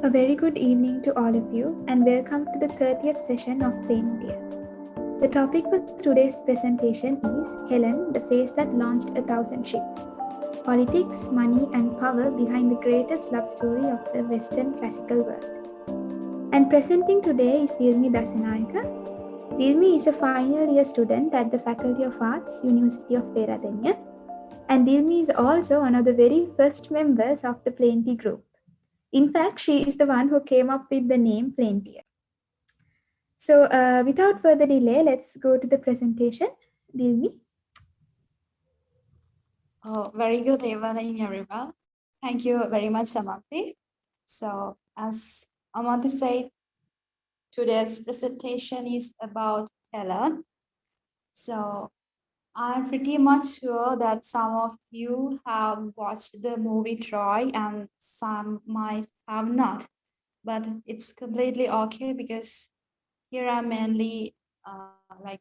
A very good evening to all of you, and welcome to the 30th session of Planetia. The topic for today's presentation is Helen, the face that launched 1,000 ships. Politics, money, and power behind the greatest love story of the Western classical world. And presenting today is Dilmi Dassanayake. Dilmi is a final year student at the Faculty of Arts, University of Peradeniya, and Dilmi is also one of the very first members of the Plenty group. In fact, she is the one who came up with the name Plenty. So, without further delay, let's go to the presentation. Dilmi. Oh, very good evening, everyone. Thank you very much, Amanthee. So, as Amanthee said, today's presentation is about Helen. So, I'm pretty much sure that some of you have watched the movie Troy and some might have not, but it's completely okay because here I'm mainly like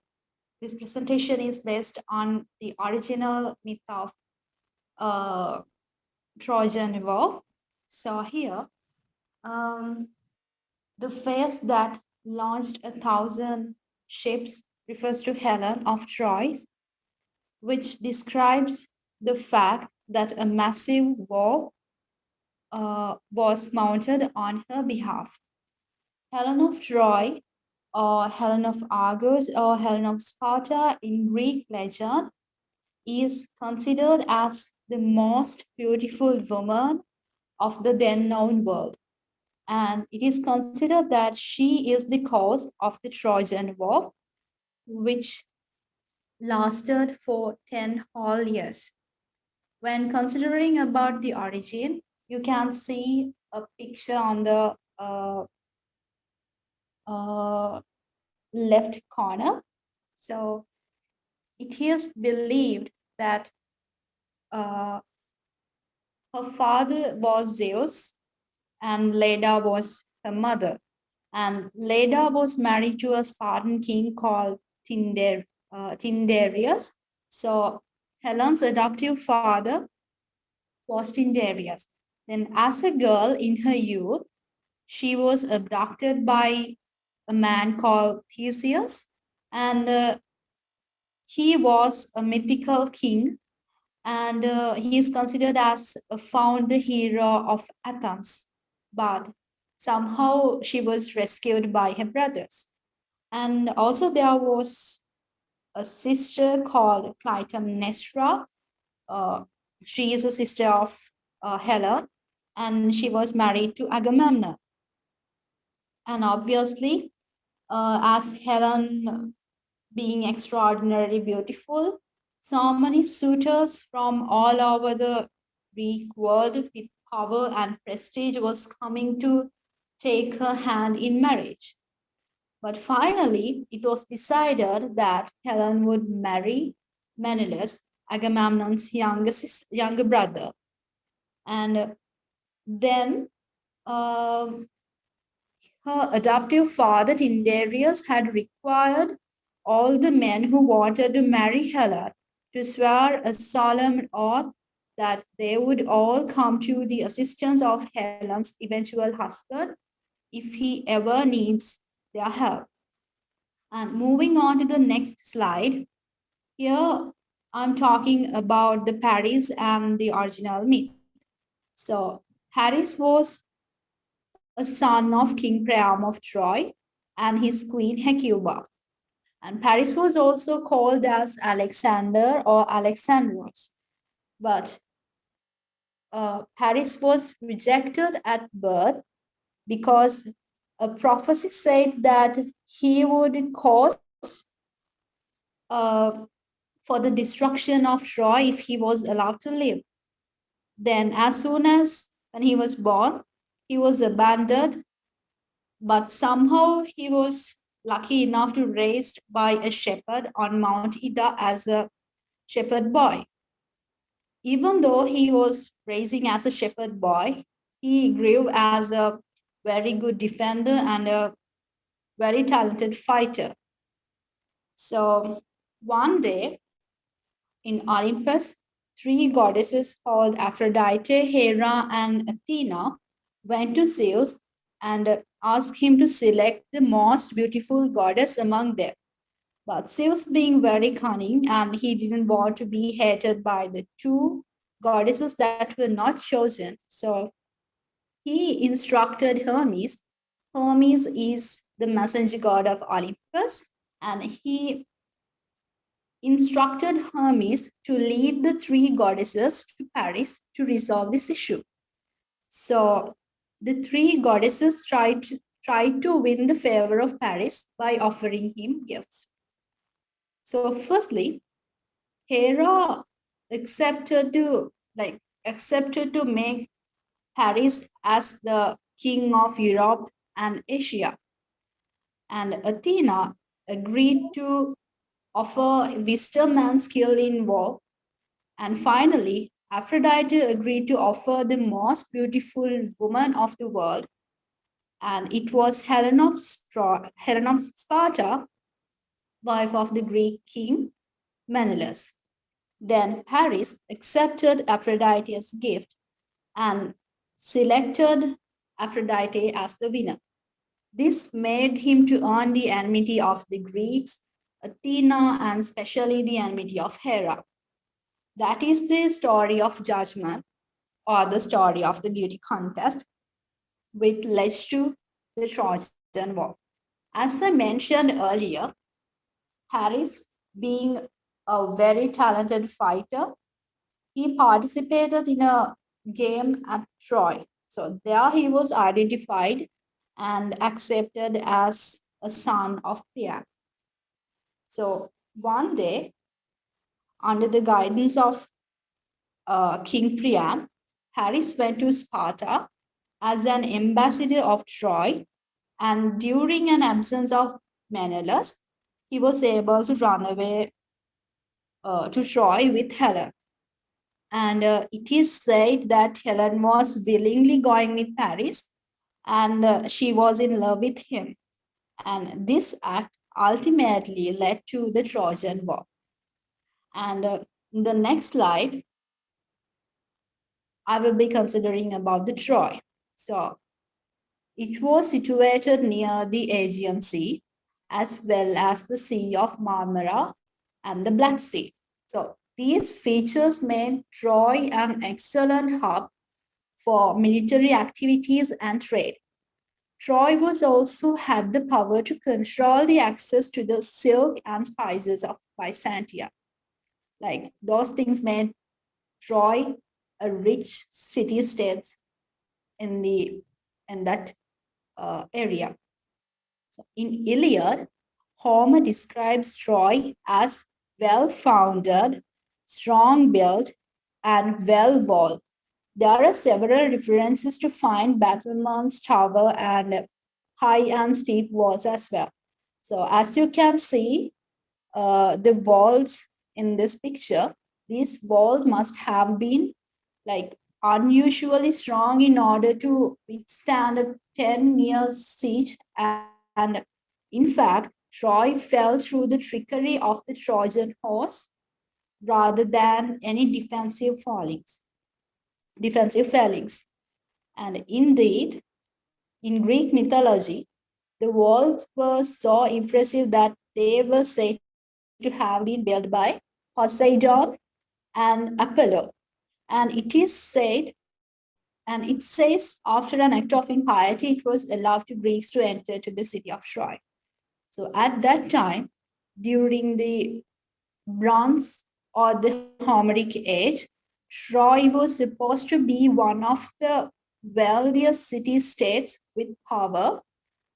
this presentation is based on the original myth of uh, Trojan War. So here, the phase that launched 1,000 ships refers to Helen of Troy, which describes the fact that a massive war was mounted on her behalf. Helen of Troy, or Helen of Argos, or Helen of Sparta in Greek legend, is considered as the most beautiful woman of the then known world. And it is considered that she is the cause of the Trojan War, which lasted for 10 whole years. When considering about the origin, you can see a picture on the left corner. So it is believed that her father was Zeus and Leda was her mother. And Leda was married to a Spartan king called Tyndareus. So Helen's adoptive father was Tyndareus. Then, as a girl in her youth, she was abducted by a man called Theseus, and he was a mythical king, and he is considered as a founder hero of Athens. But somehow she was rescued by her brothers. And also there was a sister called Clytemnestra. Uh, she is a sister of Helen, and she was married to Agamemnon. And obviously, as Helen being extraordinarily beautiful, so many suitors from all over the Greek world with power and prestige was coming to take her hand in marriage. But finally, it was decided that Helen would marry Menelaus, Agamemnon's younger brother. And then her adoptive father, Tyndareus, had required all the men who wanted to marry Helen to swear a solemn oath that they would all come to the assistance of Helen's eventual husband if he ever needs their help. And moving on to the next slide, here I'm talking about the Paris and the original myth. So Paris was a son of King Priam of Troy and his queen Hecuba. And Paris was also called as Alexander or Alexandros. But Paris was rejected at birth because a prophecy said that he would cause for the destruction of Troy if he was allowed to live. Then, as soon as when he was born, he was abandoned, but somehow he was lucky enough to raised by a shepherd on Mount Ida as a shepherd boy. Even though he was raising as a shepherd boy, he grew as a very good defender and a very talented fighter. So one day in Olympus, three goddesses called Aphrodite, Hera, and Athena went to Zeus and asked him to select the most beautiful goddess among them. But Zeus, being very cunning, and he didn't want to be hated by the two goddesses that were not chosen. So he instructed Hermes. Hermes is the messenger god of Olympus, and he instructed Hermes to lead the three goddesses to Paris to resolve this issue. So the three goddesses tried to win the favor of Paris by offering him gifts. So firstly, Hera accepted to make Paris as the king of Europe and Asia. And Athena agreed to offer wisdom and skill in war. And finally, Aphrodite agreed to offer the most beautiful woman of the world. And it was Helen of Sparta, wife of the Greek king Menelaus. Then Paris accepted Aphrodite's gift and selected Aphrodite as the winner. This made him to earn the enmity of the Greeks, Athena, and especially the enmity of Hera. That is the story of judgment, or the story of the beauty contest, which led to the Trojan War. As I mentioned earlier, Paris, being a very talented fighter, he participated in a game at Troy. So there he was identified and accepted as a son of Priam. So one day, under the guidance of King Priam, Paris went to Sparta as an ambassador of Troy, and during an absence of Menelaus, he was able to run away to Troy with Helen. And it is said that Helen was willingly going with Paris, and she was in love with him. And this act ultimately led to the Trojan War. And in the next slide, I will be considering about the Troy. So it was situated near the Aegean Sea, as well as the Sea of Marmara and the Black Sea. So these features made Troy an excellent hub for military activities and trade. Troy was also had the power to control the access to the silk and spices of Byzantium. Like those things made Troy a rich city-state in that area. So in Iliad, Homer describes Troy as well-founded, strong-built, and well-walled. There are several references to find battlements, tower, and high and steep walls as well. So as you can see, the walls in this picture, these walls must have been like unusually strong in order to withstand a 10 years siege. And in fact, Troy fell through the trickery of the Trojan horse rather than any defensive failings. And indeed, in Greek mythology, the walls were so impressive that they were said to have been built by Poseidon and Apollo. And it says after an act of impiety, it was allowed to Greeks to enter to the city of Troy. So at that time, during the Bronze or the Homeric age, Troy was supposed to be one of the wealthiest city-states with power,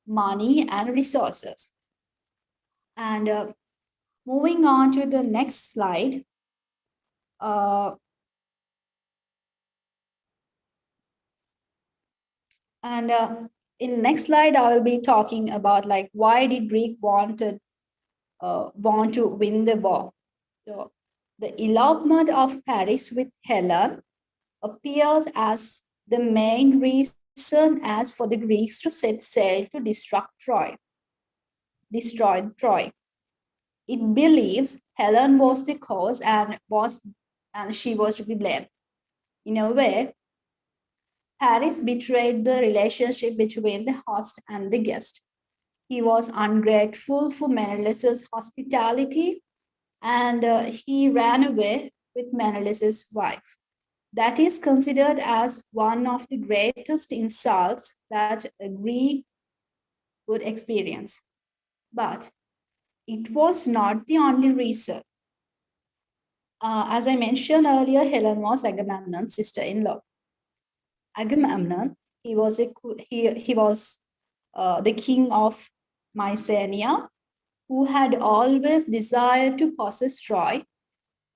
money, and resources. And moving on to the next slide, in next slide, I will be talking about like why did Greek want to win the war. So the elopement of Paris with Helen appears as the main reason as for the Greeks to set sail to destroy Troy. It believes Helen was the cause and she was to be blamed. In a way, Paris betrayed the relationship between the host and the guest. He was ungrateful for Menelaus's hospitality, and he ran away with Menelaus's wife. That is considered as one of the greatest insults that a Greek would experience. But it was not the only reason. As I mentioned earlier, Helen was Agamemnon's sister-in-law. Agamemnon, he was the king of Mycenae, who had always desired to possess Troy,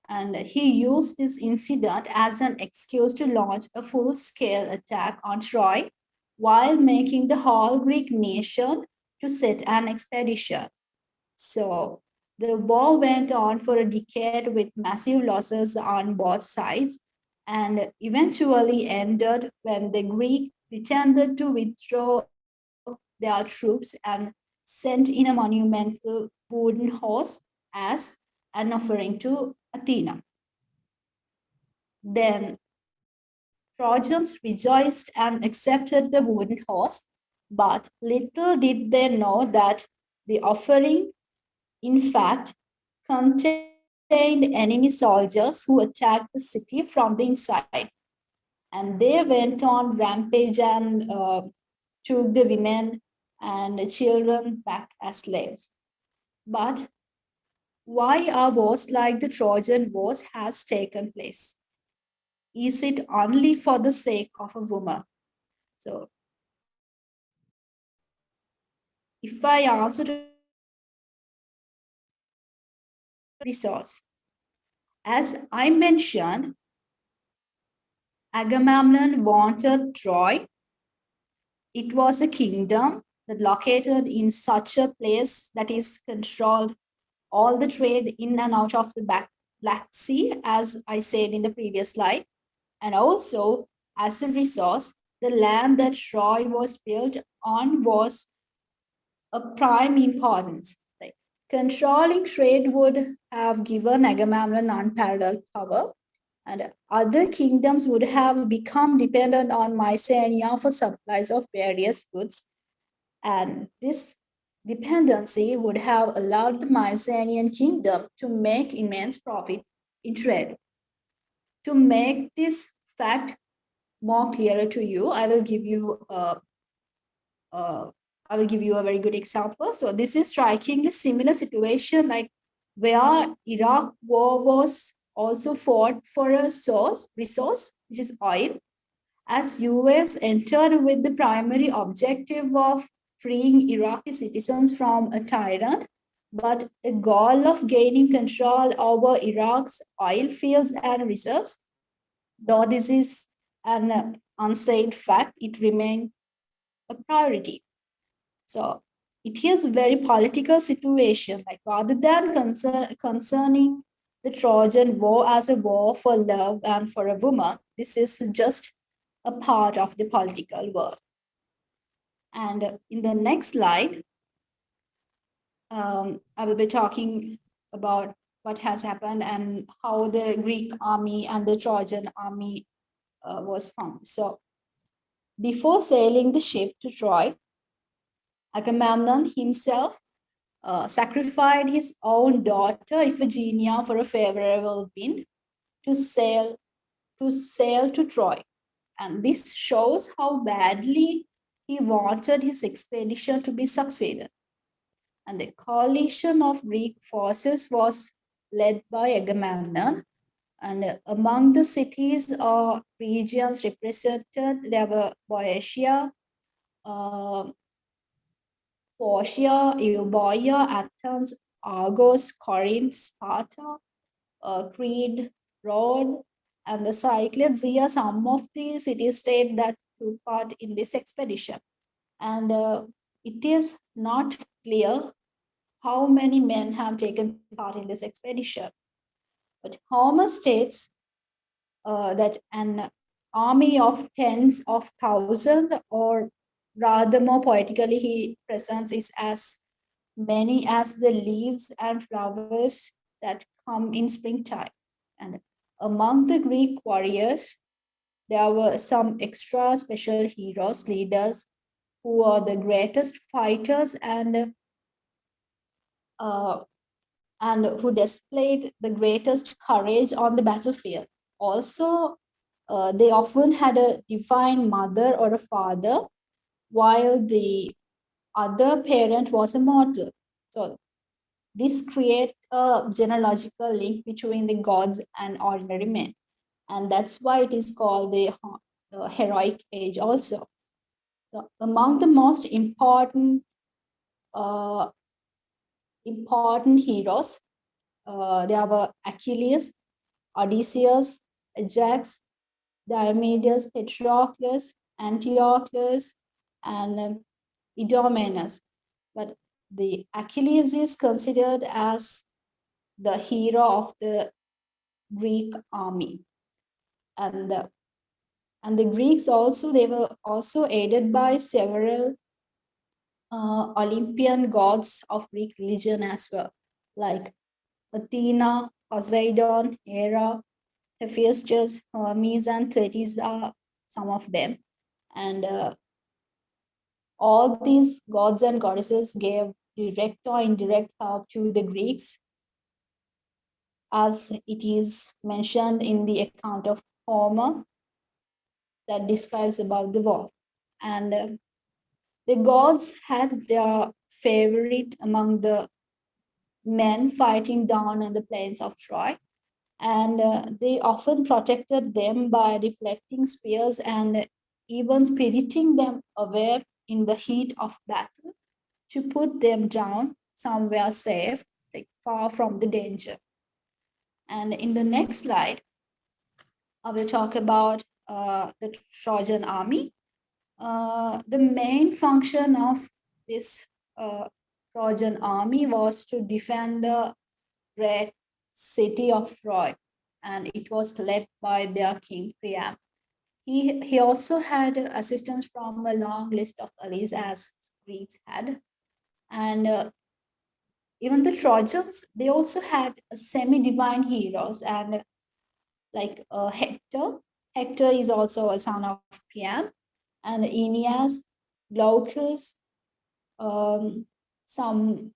and he used this incident as an excuse to launch a full-scale attack on Troy while making the whole Greek nation to set an expedition. So the war went on for a decade with massive losses on both sides and eventually ended when the Greeks pretended to withdraw their troops and sent in a monumental wooden horse as an offering to Athena. Then Trojans rejoiced and accepted the wooden horse, but little did they know that the offering, in fact, contained enemy soldiers who attacked the city from the inside. And they went on rampage and took the women and the children back as slaves. But why a wars like the Trojan Wars has taken place? Is it only for the sake of a woman? So, if I answer to resource, as I mentioned, Agamemnon wanted Troy. It was a kingdom that located in such a place that is controlled all the trade in and out of the Black Sea, as I said in the previous slide. And also, as a resource, the land that Troy was built on was a prime importance. Like, controlling trade would have given Agamemnon unparalleled power, and other kingdoms would have become dependent on Mycenae for supplies of various goods. And this dependency would have allowed the Mycenaean kingdom to make immense profit in trade. To make this fact more clearer to you, I will give you a very good example. So this is strikingly similar situation like where Iraq war was also fought for a resource, which is oil, as US entered with the primary objective of freeing Iraqi citizens from a tyrant, but a goal of gaining control over Iraq's oil fields and reserves. Though this is an unsaid fact, it remained a priority. So it is a very political situation. Like rather than concerning the Trojan War as a war for love and for a woman, this is just a part of the political world. And in the next slide, I will be talking about what has happened and how the Greek army and the Trojan army was formed. So before sailing the ship to Troy, Agamemnon himself sacrificed his own daughter Iphigenia for a favorable wind to sail to Troy. And this shows how badly he wanted his expedition to be succeeded. And the coalition of Greek forces was led by Agamemnon. And among the cities or regions represented, there were Boeotia, Phorcys, Euboea, Athens, Argos, Corinth, Sparta, Crete, Rhodes, and the Cyclades. These are some of the city-states that took part in this expedition. And it is not clear how many men have taken part in this expedition. But Homer states that an army of tens of thousands, or rather more poetically, he presents is as many as the leaves and flowers that come in springtime. And among the Greek warriors, there were some extra special heroes, leaders, who are the greatest fighters uh, and who displayed the greatest courage on the battlefield. Also, they often had a divine mother or a father, while the other parent was a mortal. So this creates a genealogical link between the gods and ordinary men. And that's why it is called the heroic age also. So among the most uh, important heroes, there were Achilles, Odysseus, Ajax, Diomedes, Patroclus, Antiochus, and Idomeneus. But the Achilles is considered as the hero of the Greek army. And the Greeks also, they were also aided by several Olympian gods of Greek religion as well, like Athena, Poseidon, Hera, Hephaestus, Hermes, and Thetis are some of them. And all these gods and goddesses gave direct or indirect help to the Greeks, as it is mentioned in the account of Homer that describes about the war. And the gods had their favorite among the men fighting down on the plains of Troy, and they often protected them by deflecting spears and even spiriting them away in the heat of battle to put them down somewhere safe, like far from the danger. And in the next slide, I will talk about the Trojan army. The main function of this Trojan army was to defend the great city of Troy, and it was led by their king Priam. He also had assistance from a long list of allies, as Greeks had. And even the Trojans, they also had semi-divine heroes, and like Hector. Hector is also a son of Priam, and Aeneas, Glaucus, some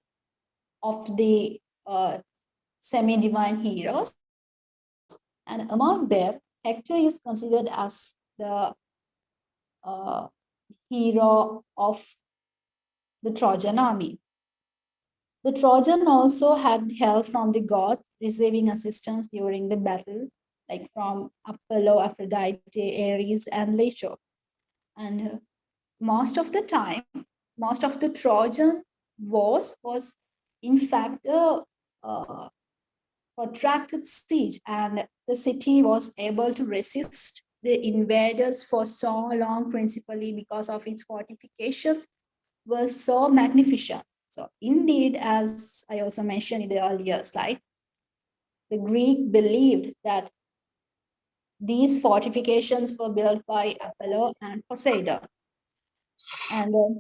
of the semi-divine heroes. And among them, Hector is considered as the hero of the Trojan army. The Trojan also had help from the gods, receiving assistance during the battle, like from Apollo, Aphrodite, Ares, and Leto. And most of the time, most of the Trojan wars was in fact a protracted siege, and the city was able to resist the invaders for so long, principally because of its fortifications was so magnificent. So indeed, as I also mentioned in the earlier slide, the Greek believed that these fortifications were built by Apollo and Poseidon. And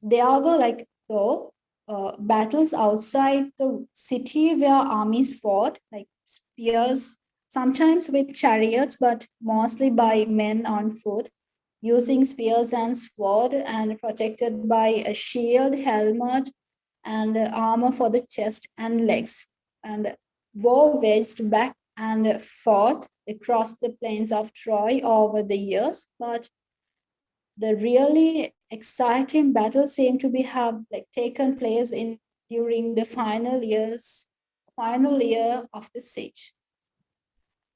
there were like though battles outside the city where armies fought, like spears, sometimes with chariots, but mostly by men on foot, using spears and sword, and protected by a shield, helmet, and armor for the chest and legs. And war waged back and forth across the plains of Troy over the years, but the really exciting battle seemed to be have like taken place in during the final year of the siege.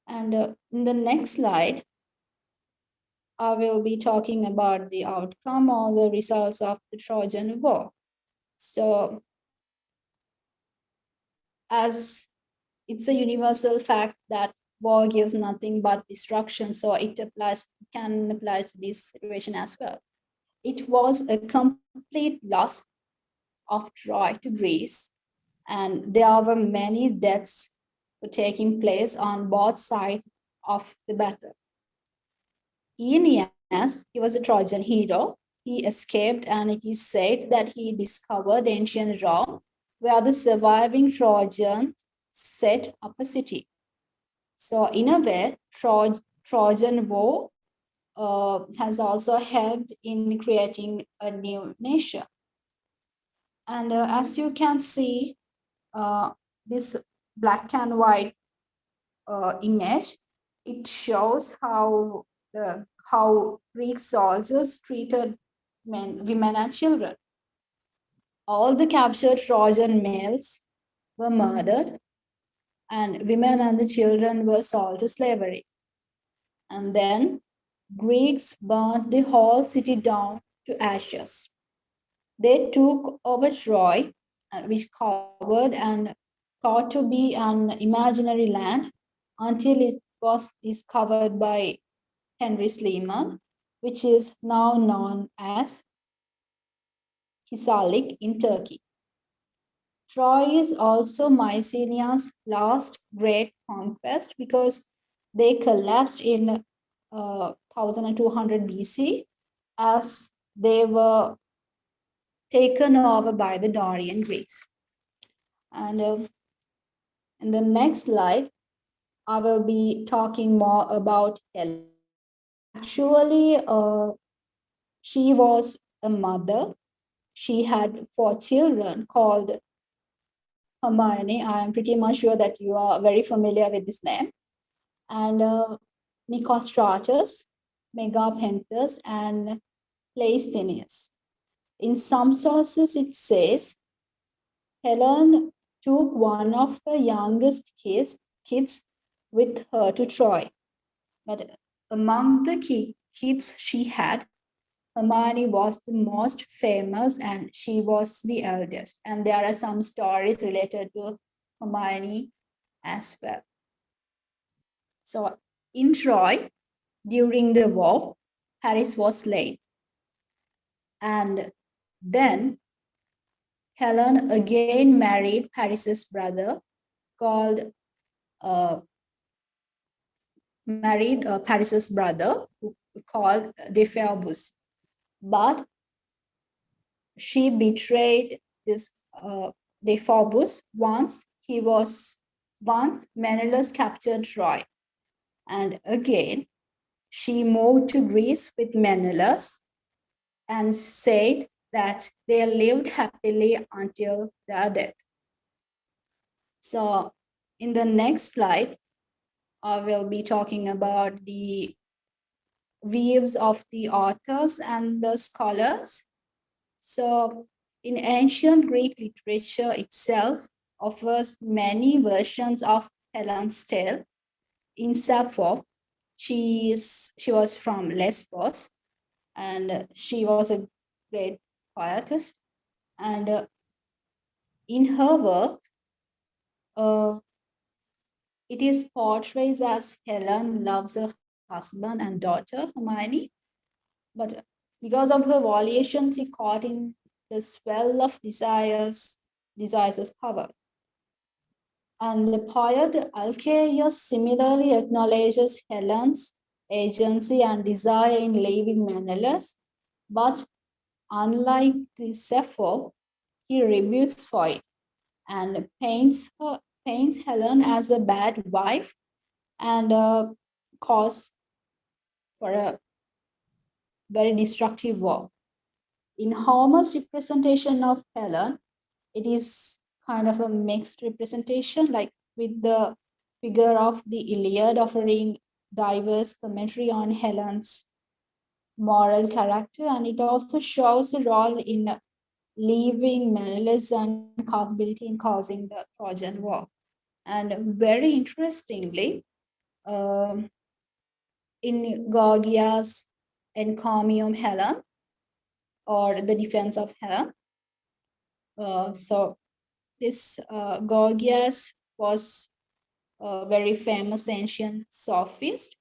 And in the next slide, I will be talking about the outcome or the results of the Trojan War. So, as it's a universal fact that war gives nothing but destruction, so it can apply to this situation as well. It was a complete loss of Troy to Greece, and there were many deaths taking place on both sides of the battle. Aeneas, he was a Trojan hero. He escaped, and it is said that he discovered ancient Rome, where the surviving Trojans set up a city. So in a way, Trojan War has also helped in creating a new nation. And as you can see, this black and white image, it shows how Greek soldiers treated men, women, and children. All the captured Trojan males were murdered, and women and the children were sold to slavery. And then Greeks burned the whole city down to ashes. They took over Troy, which covered and thought to be an imaginary land until it was discovered by Henry Sleeman, which is now known as Hisarlik in Turkey. Troy is also Mycenaeans' last great conquest because they collapsed in 1200 BC as they were taken over by the Dorian Greeks. And in the next slide, I will be talking more about Helen. Actually, she was a mother. She had 4 children called Hermione. I am pretty much sure that you are very familiar with this name. And Nicostratus, Megapenthus, and Pleisthenes. In some sources, it says Helen took one of the youngest kids with her to Troy. But among the kids she had, Hermione was the most famous and she was the eldest. And there are some stories related to Hermione as well. So in Troy, during the war, Paris was slain. And then Helen again married Paris's brother called Paris's brother called Deiphobus. But she betrayed this Deiphobus once Menelaus captured Troy. And again, she moved to Greece with Menelaus and said that they lived happily until their death. So in the next slide, I will be talking about the views of the authors and the scholars. So in ancient Greek literature itself offers many versions of Helen's tale. In Sappho, she was from Lesbos and she was a great poetess. And in her work, it is portrayed as Helen loves her husband and daughter, Hermione, but because of her violations, she caught in the swell of desires power. And the poet Alcaeus similarly acknowledges Helen's agency and desire in leaving Menelaus, but unlike the Sappho, he rebukes for it and paints Helen as a bad wife and a cause for a very destructive war. In Homer's representation of Helen, it is kind of a mixed representation, like with the figure of the Iliad offering diverse commentary on Helen's moral character, and it also shows a role in leaving Menelaus and culpability in causing the Trojan War. And very interestingly, in Gorgias' Encomium Helen, or the defense of Helen, so this Gorgias was a very famous ancient sophist.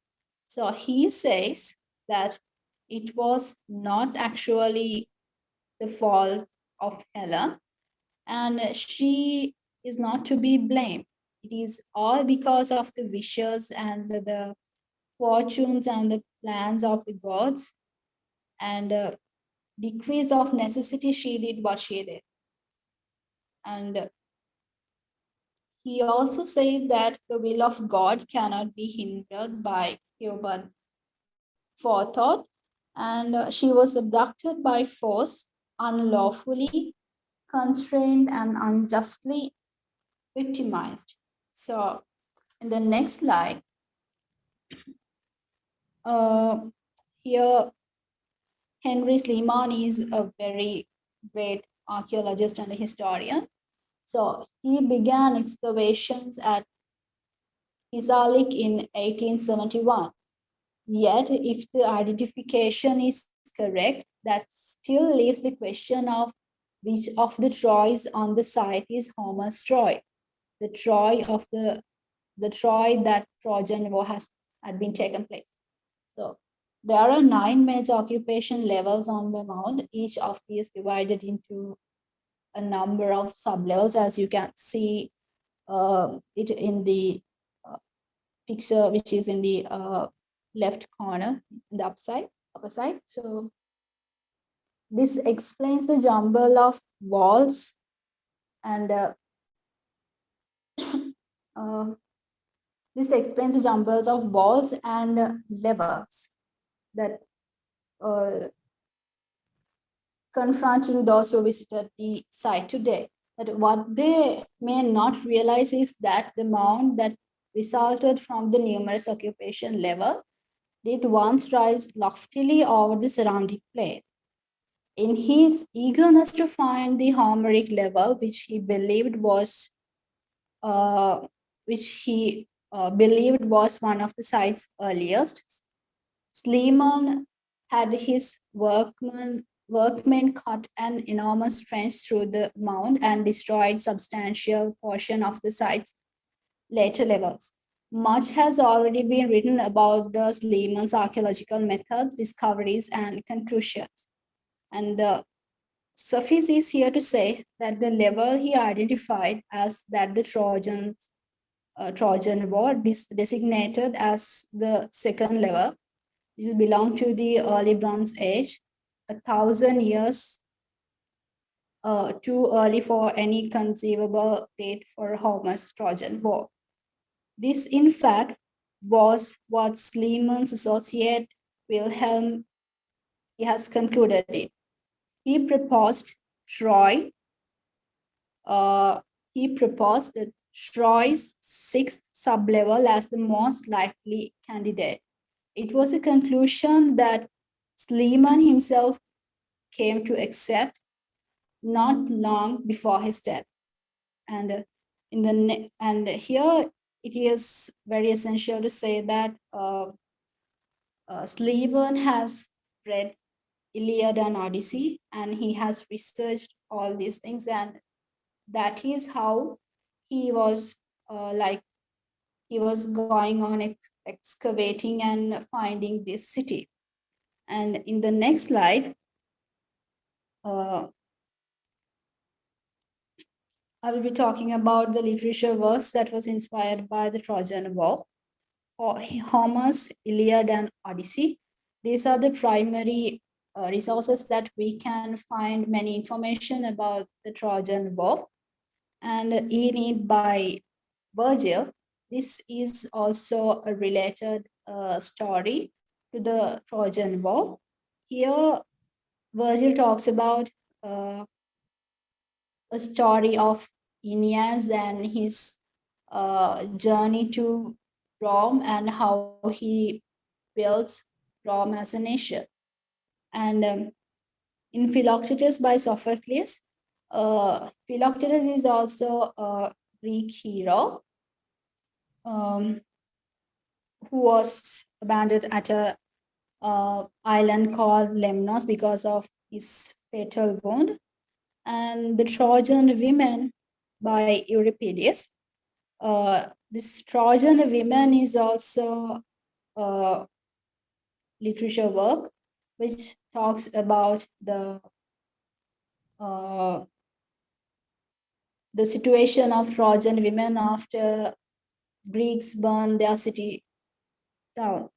So he says that it was not actually the fault of Helen, and she is not to be blamed. It is all because of the wishes and the fortunes and the plans of the gods, and decrease of necessity she did what she did. And he also says that the will of God cannot be hindered by human forethought, and she was abducted by force, unlawfully constrained, and unjustly victimized. So, in the next slide, here Henry Sleeman is a very great archaeologist and a historian. So he began excavations at Isalik in 1871. Yet, if the identification is correct, that still leaves the question of which of the Troys on the site is Homer's Troy, the Troy that Trojan War had been taken place. So there are 9 major occupation levels on the mound, each of these divided into a number of sublevels, as you can see it in the picture, which is in the left corner, in the upper side. So this explains the jumble of walls and this explains the jumbles of walls and levels that confronting those who visited the site today. But what they may not realize is that the mound that resulted from the numerous occupation level did once rise loftily over the surrounding plain. In his eagerness to find the Homeric level, which he believed was one of the site's earliest, Sleeman had his workmen cut an enormous trench through the mound and destroyed substantial portion of the site's later levels. Much has already been written about the Sleeman's archaeological methods, discoveries, and conclusions. And the suffice is here to say that the level he identified as that the Trojan War designated as the second level, which belonged to the early Bronze Age, 1,000 years too early for any conceivable date for Homer's Trojan War. This, in fact, was what Sleeman's associate Wilhelm he has concluded it. He proposed Troy. He proposed that Troy's sixth sublevel as the most likely candidate. It was a conclusion that Sleeman himself came to accept not long before his death. And here it is very essential to say that Sleeman has read Iliad and Odyssey, and he has researched all these things, and that is how he was going on excavating and finding this city. And in the next slide, I will be talking about the literature works that was inspired by the Trojan War. For Homer's Iliad and Odyssey, these are the primary resources that we can find many information about the Trojan War. And Aeneid by Virgil, this is also a related story to the Trojan War. Here, Virgil talks about a story of Aeneas and his journey to Rome and how he builds Rome as a nation. And in Philoctetus by Sophocles, Philoctetus is also a Greek hero who was abandoned at a island called Lemnos because of his fatal wound. And the Trojan Women by Euripides. This Trojan Women is also a literature work which talks about the situation of Trojan women after Greeks burned their city down.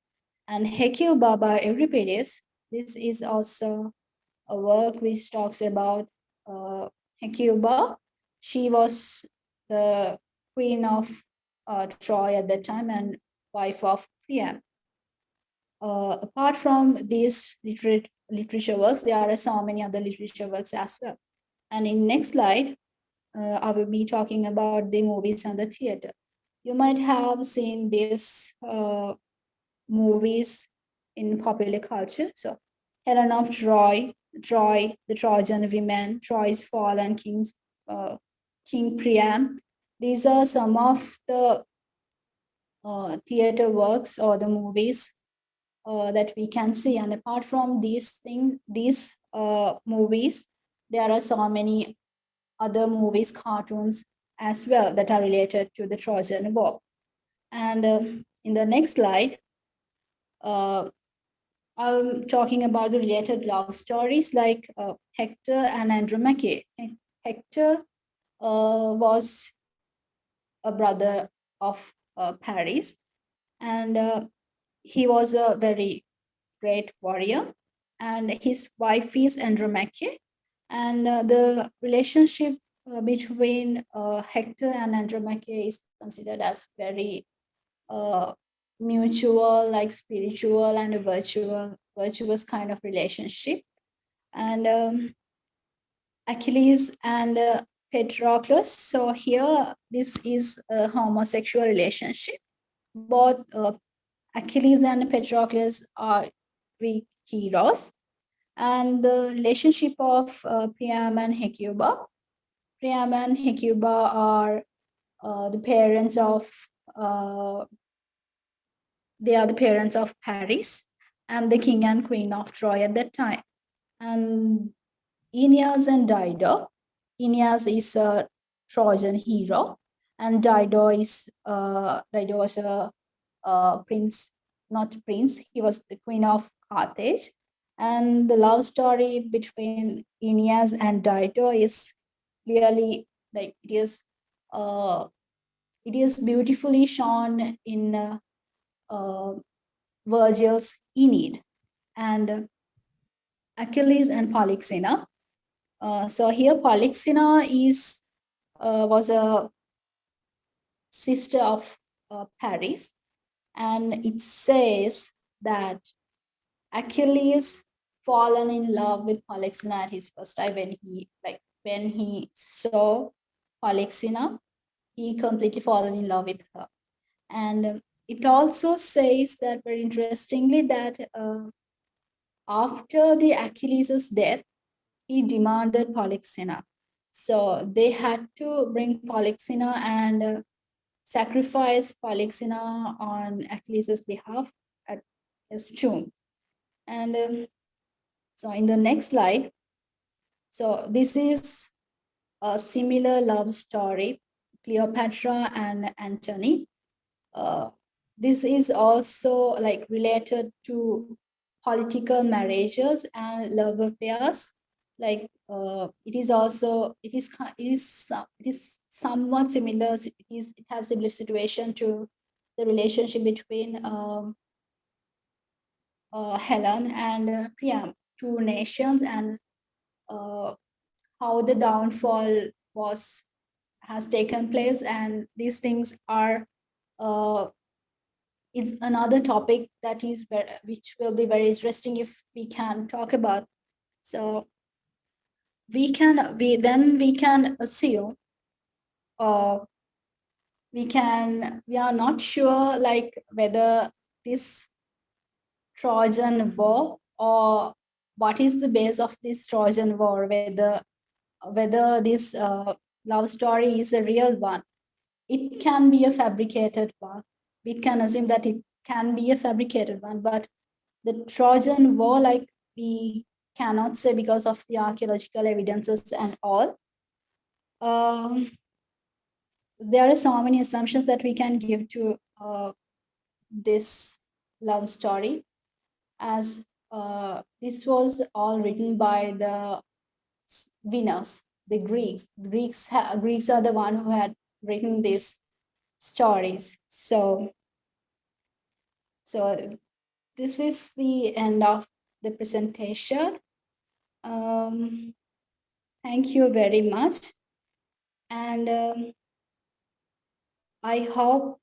And Hecuba by Euripides, this is also a work which talks about Hecuba. She was the queen of Troy at that time and wife of Priam. Apart from these literature works, there are so many other literature works as well. And in next slide, I will be talking about the movies and the theater. You might have seen these movies in popular culture. So, Helen of Troy, the Trojan women, Troy's fall, and King Priam. These are some of the theater works or the movies that we can see. And apart from these movies, there are so many other movies, cartoons as well that are related to the Trojan War. And in the next slide, I'm talking about the related love stories like Hector and Andromache. Hector was a brother of Paris, and he was a very great warrior, and his wife is Andromache, and the relationship between Hector and Andromache is considered as very mutual, like spiritual and a virtuous kind of relationship. And Achilles and Patroclus. So here, this is a homosexual relationship. Both Achilles and Patroclus are Greek heroes. And the relationship of Priam and Hecuba. Priam and Hecuba are the parents of they are the parents of Paris and the king and queen of Troy at that time. And Aeneas and Dido. Aeneas is a Trojan hero, and Dido was a prince, not prince. He was the queen of Carthage, and the love story between Aeneas and Dido is really like it is beautifully shown in Virgil's Aeneid, and Achilles and Polyxena. So here Polyxena was a sister of Paris, and it says that Achilles fallen in love with Polyxena at his first time when he saw Polyxena, he completely fallen in love with her. And it also says that very interestingly that after the Achilles' death, he demanded Polyxena. So they had to bring Polyxena and sacrifice Polyxena on Achilles' behalf at his tomb. And so in the next slide, so this is a similar love story, Cleopatra and Antony. This is also like related to political marriages and love affairs. Like it is somewhat similar. It has similar situation to the relationship between Helen and Priam, two nations, and how the downfall has taken place, and these things are it's another topic that is which will be very interesting if we can talk about. So we can assume we are not sure like whether this Trojan War or what is the base of this Trojan War, whether this love story is a real one. It can be a fabricated one. We can assume that it can be a fabricated one, but the Trojan War, like we cannot say because of the archaeological evidences and all. There are so many assumptions that we can give to this love story, as this was all written by the winners, the Greeks. Greeks are the one who had written these stories. So this is the end of the presentation. Thank you very much. And I hope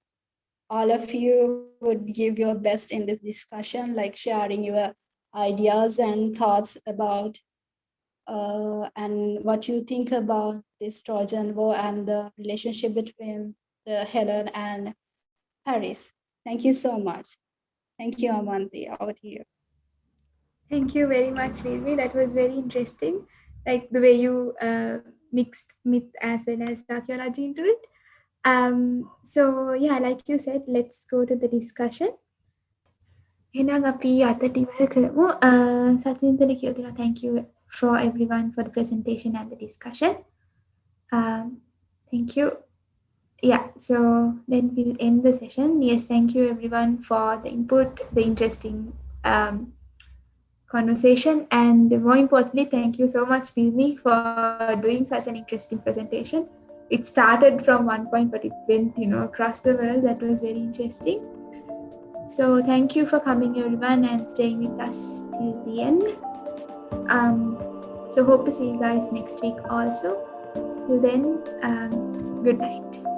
all of you would give your best in this discussion, like sharing your ideas and thoughts about and what you think about this Trojan War and the relationship between the Helen and Paris. Thank you so much. Thank you, Amanthee. Over to you. Thank you very much, Dilmi. That was very interesting. Like the way you mixed myth as well as archaeology into it. So yeah, like you said, let's go to the discussion. එහෙනම් අපි අතට ඉවර කරමු. සචින්තන කියලා දෙනවා. Thank you for everyone for the presentation and the discussion. Thank you. Yeah, so then we'll end the session. Yes, thank you everyone for the input, the interesting conversation, and more importantly, thank you so much, Dilmi, for doing such an interesting presentation. It started from one point, but it went, across the world. That was very interesting. So thank you for coming, everyone, and staying with us till the end. So hope to see you guys next week also. Till then, good night.